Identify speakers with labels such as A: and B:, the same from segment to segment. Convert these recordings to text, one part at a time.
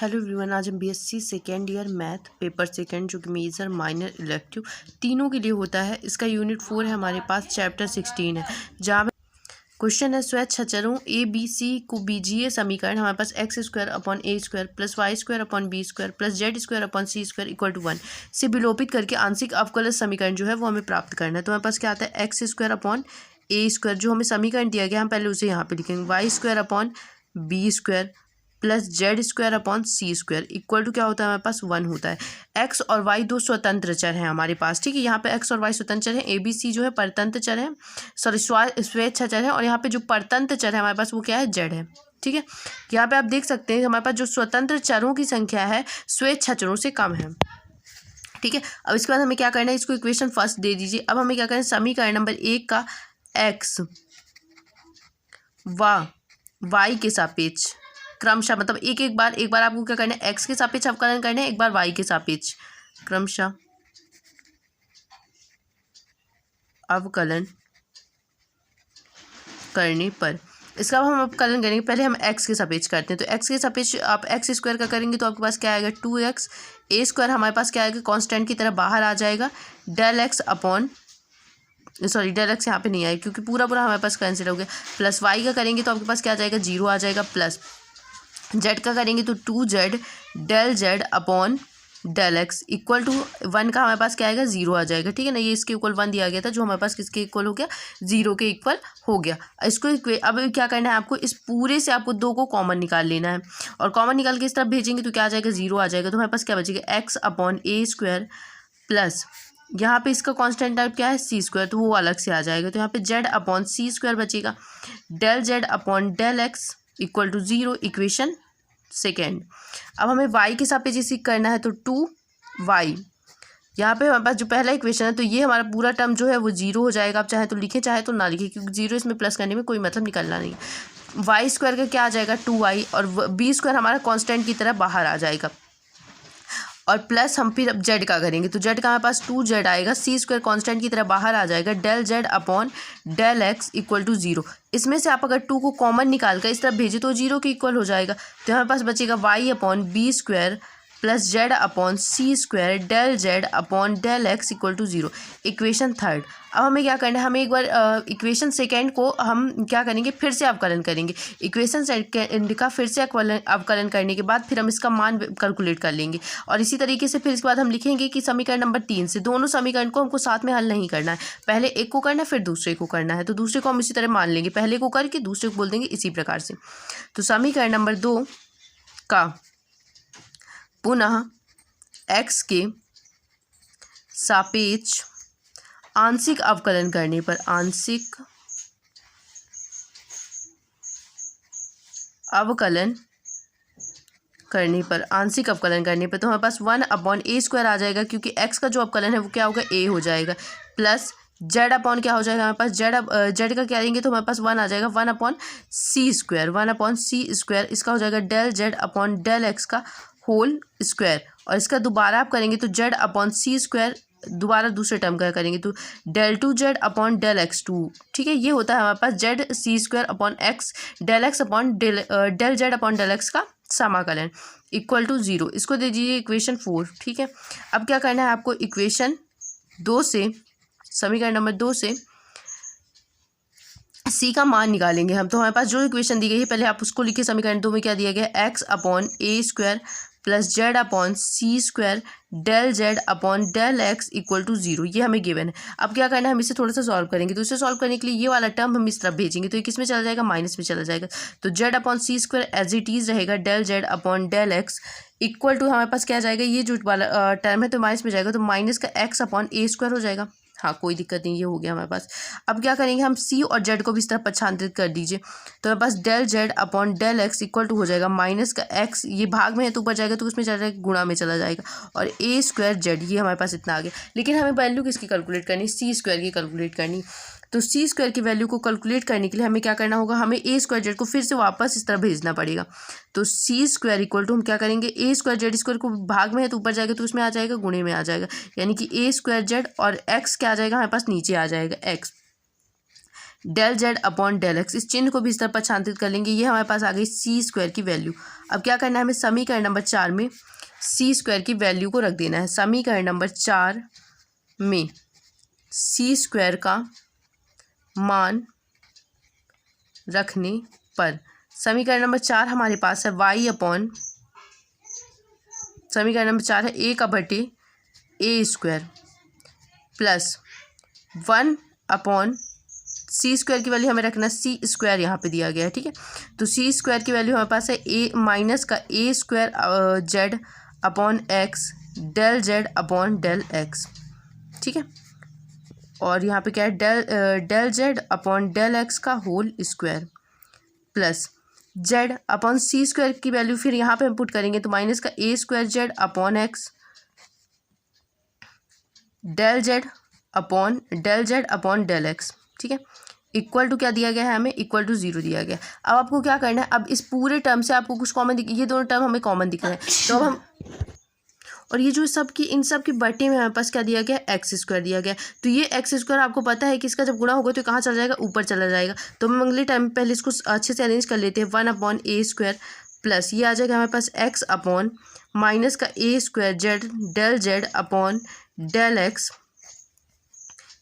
A: Hello everyone, आज हम BSc second year math paper second जो कि मेजर माइनर इलेक्टिव तीनों के लिए होता है। इसका यूनिट 4 है हमारे पास, चैप्टर 16 है, जहाँ पे क्वेश्चन है स्वैच्छचरों ए बी सी को बीजीय समीकरण हमारे पास x square upon a square plus y square upon b square plus z square upon c square equal to 1 से विलोपित करके आंशिक अवकलज समीकरण जो है वो हमें प्राप्त करना है। तो हमारे पास क्या आता है, x square upon a square जो हमें समीकरण दिया गया, हम पहले उसे यहाँ पे लिखेंगे, y square upon b square plus z square upon c square equal to क्या होता है, हमारे पास 1 होता है। एक्स और वाई दो स्वतंत्र चर हैं हमारे पास, ठीक है। यहाँ पे एक्स और वाई स्वतंत्र चर हैं, ए बी सी जो है परतंत्र चर है, सॉरी स्वेच्छा चर है, और यहाँ पे जो परतंत्र चर है हमारे पास वो क्या है, जेड है, ठीक है। यहाँ पे आप देख सकते हैं हमारे पास जो स्वतंत्र चरों की संख्या है स्वेच्छा चरों से कम है, ठीक है। अब इसके बाद हमें क्या करना है, इसको इक्वेशन फर्स्ट दे दीजिए। अब हमें क्या करना है, समीकरण नंबर 1 का एक्स व वाई के सापेक्ष क्रमशः, मतलब एक बार आपको क्या करना है, एक्स के सापेक्ष अवकलन करना है, एक बार वाई के सापेक्ष क्रमशः अवकलन करने पर इसका हम अवकलन करेंगे। पहले हम एक्स के सापेक्ष करते हैं, तो एक्स के सापेक्ष आप एक्स स्क्वायर का करेंगे तो आपके पास क्या आएगा, 2x ए स्क्वायर हमारे पास क्या आएगा, कांस्टेंट की तरह बाहर आ जाएगा, डेल एक्स यहाँ पे नहीं आएगा क्योंकि पूरा हमारे पास कैंसिल हो गया। प्लस वाई का करेंगे तो आपके पास क्या आ जाएगा, 0 आ जाएगा। प्लस जेड का करेंगे तो 2z del z upon del x equal to 1 का हमारे पास क्या आएगा, 0 आ जाएगा, ठीक है ना। ये इसके इक्वल 1 दिया गया था जो हमारे पास किसके इक्वल हो गया, 0 के इक्वल हो गया। इसको अब क्या करना है आपको, इस पूरे से आपको 2 को कॉमन निकाल लेना है, और कॉमन निकाल के इस तरफ भेजेंगे तो क्या आ जाएगा, 0 आ जाएगा। तो हमारे पास क्या बचेगा, x upon a square plus यहाँ पे इसका कांस्टेंट टाइप क्या है, सी स्क्वायर, तो वो अलग से आ जाएगा। तो यहाँ पे जेड अपॉन सी स्क्वायर बचेगा, del z upon del x equal to 0, equation second. अब हमें y के सापेक्ष इसी करना है, तो 2y यहाँ पे हमारे पास जो पहला इक्वेशन है, तो ये हमारा पूरा टर्म जो है वो 0 हो जाएगा। आप चाहे तो लिखें चाहे तो ना लिखें, क्योंकि 0 इसमें प्लस करने में कोई मतलब निकलना नहीं है। वाई स्क्वायर का क्या आ जाएगा, 2y, और बी स्क्वायर हमारा कांस्टेंट की तरह बाहर आ जाएगा, और प्लस हम फिर अब जेड का करेंगे तो जेड का हमारे पास 2z आएगा, सी स्क्वायर कॉन्स्टेंट की तरह बाहर आ जाएगा, del z upon del x equal to 0। इसमें से आप अगर 2 को कॉमन निकाल कर इस तरफ भेजे तो 0 के इक्वल हो जाएगा। तो हमारे पास बचेगा y upon b square plus z upon c square del z upon del x equal to 0, equation third. अब हमें क्या करना है, हमें एक बार इक्वेशन सेकेंड को हम क्या करेंगे, फिर से अवकलन करेंगे। इक्वेशन सेकेंड का फिर से अवकलन करने के बाद फिर हम इसका मान कैलकुलेट कर लेंगे, और इसी तरीके से फिर इसके बाद हम लिखेंगे कि समीकरण नंबर 3 से दोनों समीकरण को हमको साथ में हल नहीं करना है, पहले एक को करना है फिर दूसरे को करना है। तो दूसरे को हम इसी तरह मान लेंगे, पहले को करके दूसरे को बोल देंगे इसी प्रकार से। तो समीकरण नंबर 2 का पुनः x के सापेक्ष आंशिक अवकलन करने पर आंशिक अवकलन करने पर तो हमारे पास 1 अपॉन ए स्क्वायर आ जाएगा, क्योंकि x का जो अवकलन है वो क्या होगा, a हो जाएगा, प्लस जेड अपॉन क्या हो जाएगा हमारे पास, जेड का क्या लेंगे तो हमारे पास 1 आ जाएगा, 1 अपॉन सी स्क्वायर इसका हो जाएगा del z upon del x का होल स्क्वायर, और इसका दोबारा आप करेंगे तो जेड अपॉन सी स्क्वायर, दोबारा दूसरे टर्म का करेंगे तो del 2z upon del x 2, ठीक है। ये होता है हमारे पास z c square upon x del x upon del z upon del x का समाकलन इक्वल टू 0। इसको दे दीजिए इक्वेशन 4, ठीक है। अब क्या करना है आपको, इक्वेशन 2 से समीकरण नंबर 2 से सी का मान निकालेंगे हम। तो हमारे पास जो इक्वेशन दी गई है पहले आप उसको लिखिए। समीकरण 2 में क्या दिया गया है, x upon a square plus z upon c square del z upon del x equal to 0, ये हमें गिवन है। अब क्या करना है, हम इसे थोड़ा सा सॉल्व करेंगे। तो इसे सॉल्व करने के लिए ये वाला टर्म हम इस तरफ भेजेंगे, तो ये किस में चला जाएगा, माइनस में चला जाएगा। तो z upon c square as it is रहेगा, del z upon del x equal to हमारे पास क्या आ जाएगा, ये जो वाला टर्म है तो माइनस में जाएगा, तो माइनस का एक्स अपॉन ए स्क्वायर हो जाएगा। हाँ, कोई दिक्कत नहीं, ये हो गया हमारे पास। अब क्या करेंगे, हम सी और जेड को भी इस तरह पक्षांतरित कर दीजिए, तो हमारे पास del z upon del x equal to हो जाएगा माइनस का एक्स, ये भाग में है तो ऊपर जाएगा तो उसमें चला जाएगा, गुणा में चला जाएगा, और ए स्क्वायर जेड, ये हमारे पास इतना आ गया। लेकिन हमें वैल्यू किसकी कैलकुलेट करनी, सी स्क्वायर की कैलकुलेट करनी। तो सी स्क्वायर की वैल्यू को कैलकुलेट करने के लिए हमें क्या करना होगा, हमें ए स्क्वायर जेड को फिर से वापस इस तरह भेजना पड़ेगा। तो सी स्क्वायर इक्वल टू हम क्या करेंगे, ए स्क्वायर जेड स्क्वायर को भाग में है तो ऊपर जाएगा तो उसमें आ जाएगा, गुणे में आ जाएगा, यानी कि ए स्क्वायर जेड, और एक्स क्या आ जाएगा हमारे पास, नीचे आ जाएगा x, del z upon del x, इस चिन्ह को भी इस तरह पक्षांतरित कर लेंगे। ये हमारे पास आ गई सी स्क्वायर की वैल्यू। अब क्या करना है हमें, समीकरण नंबर 4 में सी स्क्वायर की वैल्यू को रख देना है। समीकरण नंबर 4 में सी स्क्वायर का मान रखने पर समीकरण नंबर 4 हमारे पास है वाई अपॉन, समीकरण नंबर 4 है ए का बटे ए square plus 1 upon c square की वैल्यू हमें रखना सी स्क्वायर यहाँ पे दिया गया है, ठीक है। तो सी स्क्वायर की वैल्यू हमारे पास है ए माइनस का a square z upon x del z upon del x, ठीक है। और यहाँ पे क्या है, del z upon del x का whole square plus z upon c square की वैल्यू फिर यहाँ पे हम पुट करेंगे तो माइनस का a square z upon x del z upon del x, ठीक है। इक्वल टू क्या दिया गया है हमें, इक्वल टू 0 दिया गया है। अब आपको क्या करना है, अब इस पूरे टर्म से आपको कुछ कॉमन दिख, ये दोनों टर्म हमें कॉमन दिख रहे हैं तो अब हम, और ये जो सब की इन सब की बटे में हमारे पास क्या दिया गया है, एक्स स्क्वायर दिया गया है। तो ये एक्स स्क्वायर आपको पता है कि इसका जब गुणा होगा तो कहाँ चला जाएगा, ऊपर चला जाएगा। तो हम अगले टाइम पहले इसको अच्छे से अरेंज कर लेते हैं। 1 अपॉन ए स्क्वायर प्लस ये आ जाएगा हमारे पास एक्स अपॉन माइनस का a square z del z upon del x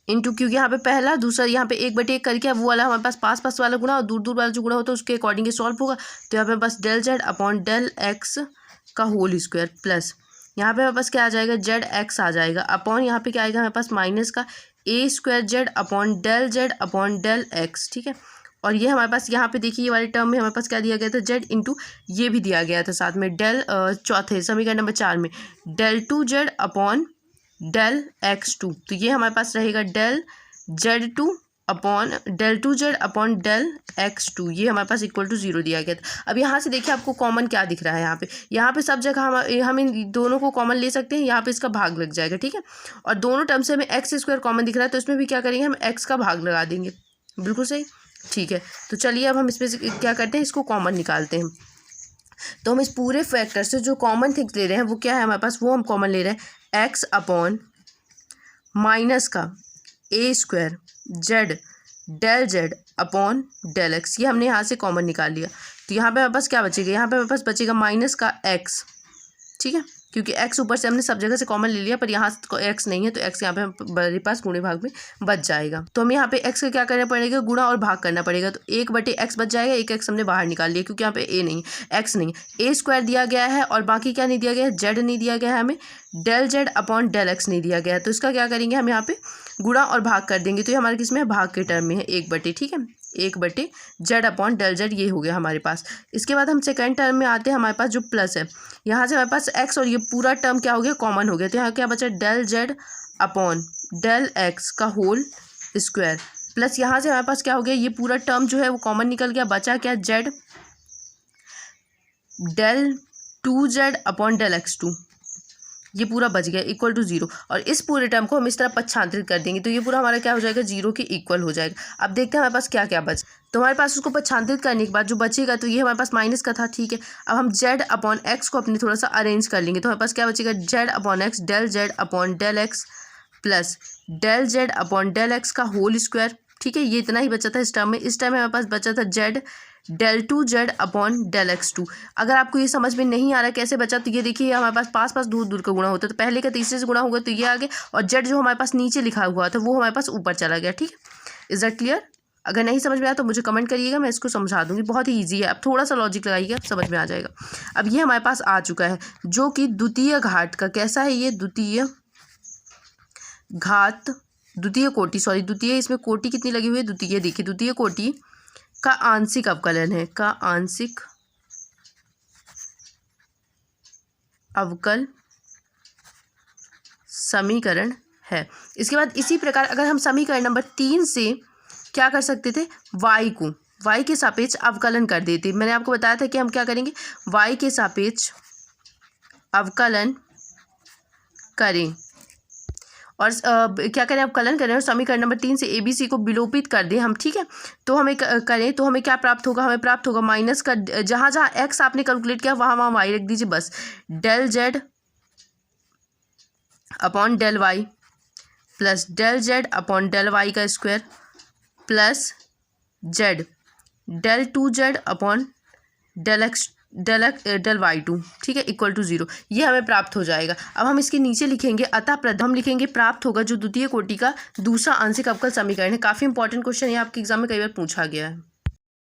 A: into, क्योंकि यहाँ पे पहला दूसरा यहाँ पे 1/1 करके वो वाला हमारे पास पास वाला गुणा और दूर दूर वाला जो गुणा होता है उसके अकॉर्डिंग सॉल्व होगा। तो यहाँ पे हमारे पास del z upon del x का होल स्क्वायर प्लस यहाँ पे हमारे पास क्या आ जाएगा, जेड एक्स आ जाएगा अपॉन यहाँ पे क्या आएगा हमारे पास माइनस का a square z upon del x, ठीक है। और ये हमारे पास यहाँ पे देखिए ये वाले टर्म में हमारे पास क्या दिया गया था, जेड इंटू ये भी दिया गया था साथ में डेल, चौथे समीकरण नंबर 4 में del 2z upon del x2। तो ये हमारे पास रहेगा del z2 upon del x2, ये हमारे पास इक्वल टू 0 दिया गया था। अब यहाँ से देखिए आपको कॉमन क्या दिख रहा है, यहाँ पे सब जगह हम इन दोनों को कॉमन ले सकते हैं। यहाँ पे इसका भाग लग जाएगा, ठीक है। और दोनों टर्म से हमें एक्स स्क्वायर कॉमन दिख रहा है तो इसमें भी क्या करेंगे, हम एक्स का भाग लगा देंगे, बिल्कुल सही, ठीक है। तो चलिए अब हम इसमें से क्या करते हैं, इसको कॉमन निकालते हैं। तो हम इस पूरे फैक्टर से जो कॉमन थिंग्स ले रहे हैं वो क्या है हमारे पास, वो हम कॉमन ले रहे हैं एक्स अपॉन माइनस का a square z del z upon del x, ये हमने यहाँ से कॉमन निकाल लिया। तो यहाँ पे हमारे पास क्या बचेगा, यहाँ पे हमारे पास बचेगा माइनस का एक्स, ठीक है, क्योंकि एक्स ऊपर से हमने सब जगह से कॉमन ले लिया पर यहाँ से एक्स नहीं है तो एक्स यहाँ पे हमारे पास गुणे भाग में बच जाएगा। तो हमें यहाँ पे एक्स का क्या करना पड़ेगा, गुणा और भाग करना पड़ेगा। तो 1/x बच जाएगा, एक एक्स हमने बाहर निकाल लिया क्योंकि यहाँ पे ए नहीं है, एक्स नहीं है, ए स्क्वायर दिया गया है और बाकी क्या नहीं दिया गया है, जेड नहीं दिया गया है, हमें del z upon del x नहीं दिया गया है। तो इसका क्या करेंगे, हम यहाँ पे गुणा और भाग कर देंगे। तो ये हमारे किस में है, भाग के टर्म में है, 1/, ठीक है, 1/जेड अपॉन डेल जेड, ये हो गया हमारे पास। इसके बाद हम सेकंड टर्म में आते हैं, हमारे पास जो प्लस है यहाँ से हमारे पास एक्स और ये पूरा टर्म क्या हो गया, कॉमन हो गया। तो यहाँ क्या बचा, del z upon del x का होल स्क्वायर प्लस यहाँ से हमारे पास क्या हो गया, ये पूरा टर्म जो है वो कॉमन निकल गया, बचा क्या, Z del 2z upon del x2, ये पूरा बच गया इक्वल टू 0। और इस पूरे टर्म को हम इस तरह पक्षांतरित कर देंगे तो ये पूरा हमारा क्या हो जाएगा, 0 के इक्वल हो जाएगा। अब देखते हैं हमारे पास क्या क्या बच, तो हमारे पास उसको पक्षांतरित करने के बाद जो बचेगा, तो ये हमारे पास माइनस का था, ठीक है। अब हम जेड अपॉन एक्स को अपने थोड़ा सा अरेंज कर लेंगे तो हमारे पास क्या बचेगा, z upon x del z upon del x plus del z upon del x का होल स्क्वायर, ठीक है। ये इतना ही बचा था इस टर्म में। इस टाइम में हमारे पास बचा था Z del 2z upon del x2। अगर आपको ये समझ में नहीं आ रहा है कैसे बचा, तो ये देखिए हमारे पास पास दूर दूर का गुणा होता है, तो पहले का तीसरे से गुणा होगा तो ये आ गया, और जेड जो हमारे पास नीचे लिखा हुआ था वो हमारे पास ऊपर चला गया, ठीक है। Is that clear? अगर नहीं समझ में आया तो मुझे कमेंट करिएगा, मैं इसको समझा दूंगी, बहुत ही ईजी है। अब थोड़ा सा लॉजिक लगाइएगा, समझ में आ जाएगा। अब ये हमारे पास आ चुका है जो कि द्वितीय घात का, कैसा है ये, द्वितीय घात, द्वितीय कोटि, सॉरी द्वितीय, इसमें कोटि कितनी लगी हुई है, द्वितीय, देखिए द्वितीय कोटि का आंशिक अवकलन है, का आंशिक अवकल समीकरण है। इसके बाद इसी प्रकार अगर हम समीकरण नंबर 3 से क्या कर सकते थे, y को y के सापेक्ष अवकलन कर देते। मैंने आपको बताया था कि हम क्या करेंगे, y के सापेक्ष अवकलन करें और क्या करें, अवकलन करें और समीकरण नंबर 3 से ABC को विलोपित कर दें हम, ठीक है। तो हमें करें तो हमें क्या प्राप्त होगा, हमें प्राप्त होगा माइनस का, जहाँ जहाँ x आपने कैलकुलेट किया वहाँ वहाँ y रख दीजिए बस, del z upon del y plus del z upon del y का square plus z del two z upon del x del y two, ठीक है, इक्वल टू 0, ये हमें प्राप्त हो जाएगा। अब हम इसके नीचे लिखेंगे अतः हम लिखेंगे प्राप्त होगा जो द्वितीय कोटि का दूसरा आंशिक अवकल समीकरण है। काफ़ी इंपॉर्टेंट क्वेश्चन है, आपके एग्जाम में कई बार पूछा गया है।